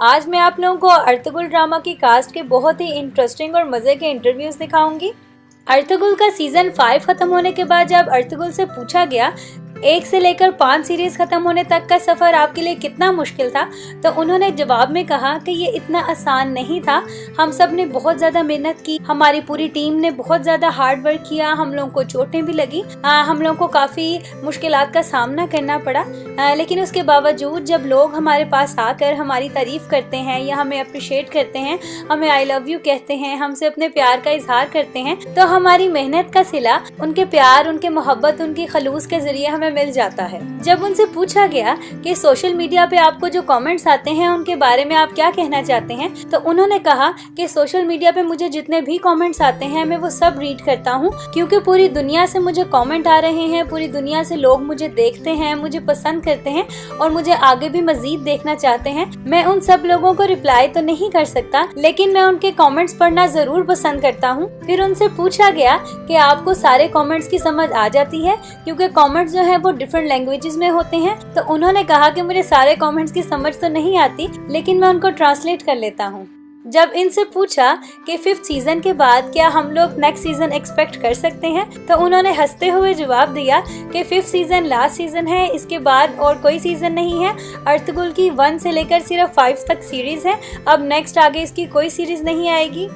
आज मैं आप लोगों को अर्तुगरुल ड्रामा की कास्ट के बहुत ही इंटरेस्टिंग और मज़े के इंटरव्यूज़ दिखाऊंगी। अर्तुगरुल का सीज़न 5 खत्म होने के बाद जब अर्तुगरुल से पूछा गया 1 से लेकर 5 सीरीज खत्म होने तक का सफ़र आपके लिए कितना मुश्किल था, तो उन्होंने जवाब में कहा कि ये इतना आसान नहीं था। हम सब ने बहुत ज़्यादा मेहनत की, हमारी पूरी टीम ने बहुत ज़्यादा हार्ड वर्क किया, हम लोगों को चोटें भी लगी, हम लोगों को काफ़ी मुश्किलात का सामना करना पड़ा। लेकिन उसके बावजूद जब लोग हमारे पास आकर हमारी तारीफ़ करते हैं या हमें अप्रिशिएट करते हैं, हमें आई लव यू कहते हैं, हमसे अपने प्यार का इजहार करते हैं, तो हमारी मेहनत का सिला उनके प्यार, उनके मोहब्बत, उनकी खलूस के ज़रिए हमें मिल जाता है। जब उनसे पूछा गया कि सोशल मीडिया पे आपको जो कमेंट्स आते हैं उनके बारे में आप क्या कहना चाहते हैं, तो उन्होंने कहा कि सोशल मीडिया पे मुझे जितने भी कमेंट्स आते हैं मैं वो सब रीड करता हूँ, क्योंकि पूरी दुनिया से मुझे कमेंट आ रहे हैं, पूरी दुनिया से लोग मुझे देखते हैं, मुझे पसंद करते हैं और मुझे आगे भी मजीद देखना चाहते हैं। मैं उन सब लोगों को रिप्लाई तो नहीं कर सकता, लेकिन मैं उनके कमेंट्स पढ़ना जरूर पसंद करता हूँ। फिर उनसे पूछा गया कि आपको सारे कमेंट्स की समझ आ जाती है, क्योंकि कमेंट्स जो है वो डिफरेंट लैंग्वेजेस में होते हैं, तो उन्होंने कहा कि मुझे सारे कमेंट्स की समझ तो नहीं आती, लेकिन मैं उनको ट्रांसलेट कर लेता हूँ। जब इनसे पूछा कि 5th सीजन के बाद क्या हम लोग नेक्स्ट सीजन एक्सपेक्ट कर सकते हैं, तो उन्होंने हंसते हुए जवाब दिया कि 5th सीजन लास्ट सीजन है, इसके बाद और कोई सीजन नहीं है। अर्तुगरुल की 1 से लेकर सिर्फ 5 तक सीरीज है, अब नेक्स्ट आगे इसकी कोई सीरीज नहीं आएगी।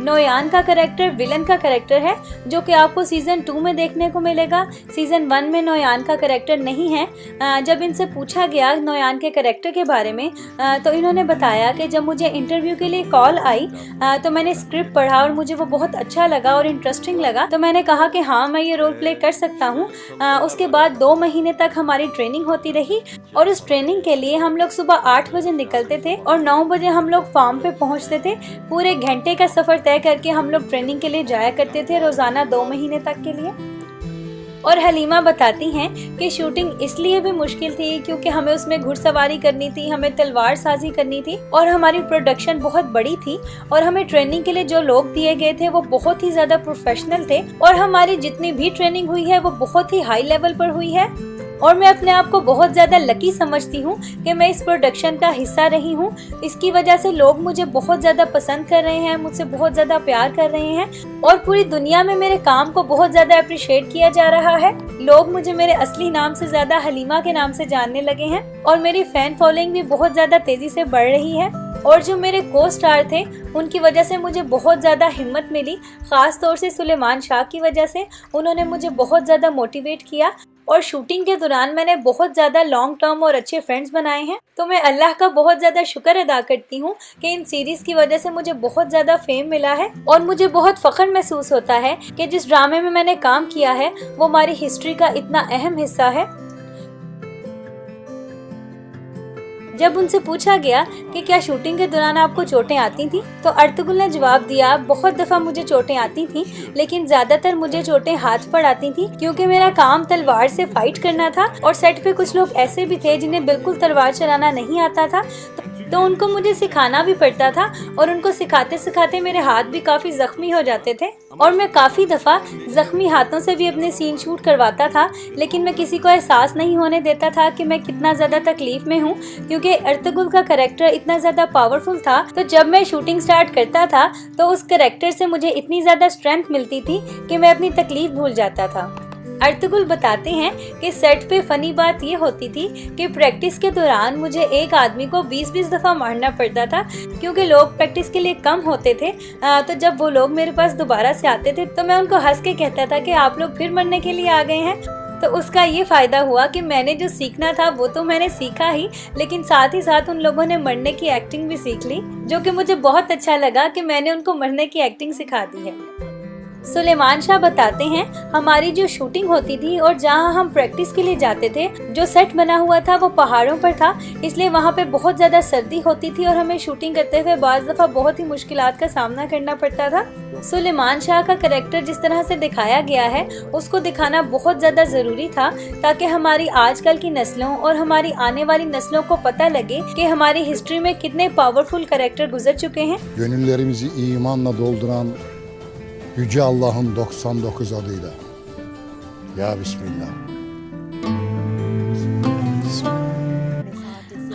नोयान का कैरेक्टर विलन का कैरेक्टर है, जो कि आपको सीजन 2 में देखने को मिलेगा। सीजन 1 में नोयान का कैरेक्टर नहीं है। जब इनसे पूछा गया नोयान के कैरेक्टर के बारे में, तो इन्होंने बताया कि जब मुझे इंटरव्यू के लिए कॉल आई तो मैंने स्क्रिप्ट पढ़ा और मुझे वो बहुत अच्छा लगा और इंटरेस्टिंग लगा, तो मैंने कहा कि हाँ मैं ये रोल प्ले कर सकता हूँ। उसके बाद 2 महीने तक हमारी ट्रेनिंग होती रही और उस ट्रेनिंग के लिए हम लोग सुबह 8 बजे निकलते थे और 9 बजे हम लोग फार्म पे पहुँचते थे। पूरे घंटे का सफर तय करके हम लोग ट्रेनिंग के लिए जाया करते थे, रोजाना 2 महीने तक के लिए। और हलीमा बताती हैं कि शूटिंग इसलिए भी मुश्किल थी क्योंकि हमें उसमें घुड़सवारी करनी थी, हमें तलवार साजी करनी थी और हमारी प्रोडक्शन बहुत बड़ी थी और हमें ट्रेनिंग के लिए जो लोग दिए गए थे वो बहुत ही ज्यादा प्रोफेशनल थे और हमारी जितनी भी ट्रेनिंग हुई है वो बहुत ही हाई लेवल पर हुई है। और मैं अपने आप को बहुत ज़्यादा लकी समझती हूँ कि मैं इस प्रोडक्शन का हिस्सा रही हूँ। इसकी वजह से लोग मुझे बहुत ज़्यादा पसंद कर रहे हैं, मुझसे बहुत ज़्यादा प्यार कर रहे हैं और पूरी दुनिया में मेरे काम को बहुत ज़्यादा अप्रिशिएट किया जा रहा है। लोग मुझे मेरे असली नाम से ज़्यादा हलीमा के नाम से जानने लगे हैं और मेरी फ़ैन फॉलोइंग भी बहुत ज़्यादा तेज़ी से बढ़ रही है। और जो मेरे को स्टार थे उनकी वजह से मुझे बहुत ज़्यादा हिम्मत मिली, ख़ास तौर से सुलेमान शाह की वजह से। उन्होंने मुझे बहुत ज़्यादा मोटिवेट किया और शूटिंग के दौरान मैंने बहुत ज़्यादा लॉन्ग टर्म और अच्छे फ्रेंड्स बनाए हैं। तो मैं अल्लाह का बहुत ज़्यादा शुक्र अदा करती हूँ कि इन सीरीज़ की वजह से मुझे बहुत ज़्यादा फेम मिला है और मुझे बहुत फ़ख्र महसूस होता है कि जिस ड्रामे में मैंने काम किया है वो हमारी हिस्ट्री का इतना अहम हिस्सा है। जब उनसे पूछा गया कि क्या शूटिंग के दौरान आपको चोटें आती थी, तो अर्तुगरुल ने जवाब दिया, बहुत दफ़ा मुझे चोटें आती थी, लेकिन ज़्यादातर मुझे चोटें हाथ पर आती थी क्योंकि मेरा काम तलवार से फाइट करना था और सेट पे कुछ लोग ऐसे भी थे जिन्हें बिल्कुल तलवार चलाना नहीं आता था, तो उनको मुझे सिखाना भी पड़ता था और उनको सिखाते सिखाते मेरे हाथ भी काफ़ी ज़ख्मी हो जाते थे और मैं काफ़ी दफ़ा ज़ख्मी हाथों से भी अपने सीन शूट करवाता था, लेकिन मैं किसी को एहसास नहीं होने देता था कि मैं कितना ज़्यादा तकलीफ़ में हूँ, क्योंकि अर्तुगरुल का कैरेक्टर इतना ज़्यादा पावरफुल था। तो जब मैं शूटिंग स्टार्ट करता था तो उस कैरेक्टर से मुझे इतनी ज़्यादा स्ट्रेंथ मिलती थी कि मैं अपनी तकलीफ़ भूल जाता था। अर्तुगरुल बताते हैं कि सेट पे फनी बात ये होती थी कि प्रैक्टिस के दौरान मुझे एक आदमी को 20-20 दफ़ा मारना पड़ता था, क्योंकि लोग प्रैक्टिस के लिए कम होते थे। तो जब वो लोग मेरे पास दोबारा से आते थे तो मैं उनको हंस के कहता था कि आप लोग फिर मरने के लिए आ गए हैं। तो उसका ये फ़ायदा हुआ कि मैंने जो सीखना था वो तो मैंने सीखा ही, लेकिन साथ ही साथ उन लोगों ने मरने की एक्टिंग भी सीख ली, जो कि मुझे बहुत अच्छा लगा कि मैंने उनको मरने की एक्टिंग सिखा दी है। सुलेमान शाह बताते हैं, हमारी जो शूटिंग होती थी और जहां हम प्रैक्टिस के लिए जाते थे, जो सेट बना हुआ था वो पहाड़ों पर था, इसलिए वहां पे बहुत ज़्यादा सर्दी होती थी और हमें शूटिंग करते हुए बाज़ दफ़ा बहुत ही मुश्किलात का सामना करना पड़ता था। सुलेमान शाह का कैरेक्टर जिस तरह से दिखाया गया है उसको दिखाना बहुत ज़्यादा ज़रूरी था, ताकि हमारी आजकल की नस्लों और हमारी आने वाली नस्लों को पता लगे कि हमारी हिस्ट्री में कितने पावरफुल कैरेक्टर गुजर चुके हैं। Gönüllerimizi imanla dolduran Yüce Allah'ın 99 adıyla. या बिस्मिल्लाह।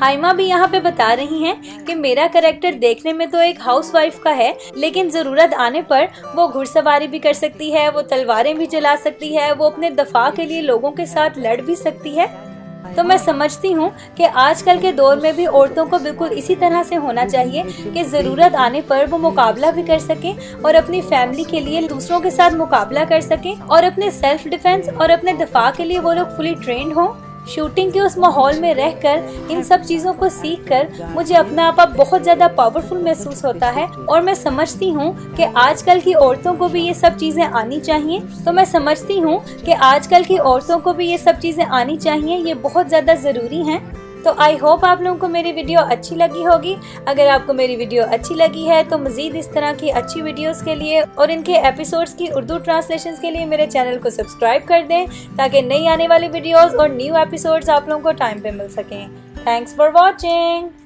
हाइमा भी यहाँ पे बता रही हैं कि मेरा कैरेक्टर देखने में तो एक हाउसवाइफ का है, लेकिन जरूरत आने पर वो घुड़सवारी भी कर सकती है, वो तलवारें भी चला सकती है, वो अपने दफा के लिए लोगों के साथ लड़ भी सकती है। तो मैं समझती हूँ कि आजकल के दौर में भी औरतों को बिल्कुल इसी तरह से होना चाहिए कि ज़रूरत आने पर वो मुकाबला भी कर सकें और अपनी फैमिली के लिए दूसरों के साथ मुकाबला कर सकें और अपने सेल्फ डिफेंस और अपने दफा के लिए वो लोग फुली ट्रेंड हों। शूटिंग के उस माहौल में रहकर इन सब चीज़ों को सीखकर मुझे अपना आप बहुत ज़्यादा पावरफुल महसूस होता है और मैं समझती हूँ कि आजकल की औरतों को भी ये सब चीज़ें आनी चाहिए। तो मैं समझती हूँ कि आजकल की औरतों को भी ये सब चीज़ें आनी चाहिए, ये बहुत ज़्यादा ज़रूरी हैं। तो आई होप आप लोगों को मेरी वीडियो अच्छी लगी होगी। अगर आपको मेरी वीडियो अच्छी लगी है तो मज़ीद इस तरह की अच्छी वीडियोस के लिए और इनके एपिसोड्स की उर्दू ट्रांसलेशंस के लिए मेरे चैनल को सब्सक्राइब कर दें, ताकि नई आने वाली वीडियोस और न्यू एपिसोड्स आप लोगों को टाइम पे मिल सकें। Thanks for watching.